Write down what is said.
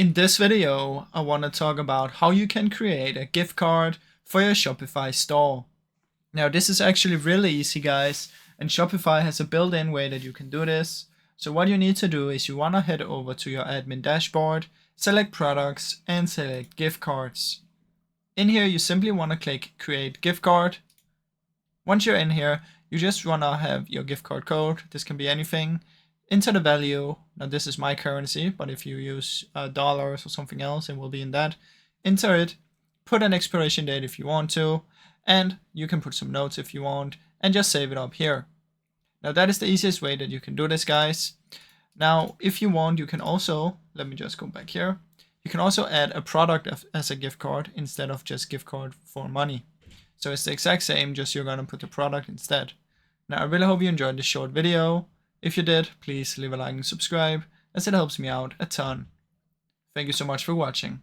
In this video, I want to talk about how you can create a gift card for your Shopify store. Now, this is actually really easy, guys, and Shopify has a built-in way that you can do this. So what you need to do is you want to head over to your admin dashboard, select products, and select gift cards. In here, you simply want to click create gift card. Once you're in here, you just want to have your gift card code. This can be anything. Enter the value. Now this is my currency, but if you use dollars or something else, it will be in that. Enter it, put an expiration date if you want to, and you can put some notes if you want, and just save it up here. Now that is the easiest way that you can do this, guys. Now, if you want, you can also, let me just go back here. You can also add a product as a gift card instead of just gift card for money. So it's the exact same, just you're gonna put the product instead. Now I really hope you enjoyed this short video. If you did, please leave a like and subscribe, as it helps me out a ton. Thank you so much for watching.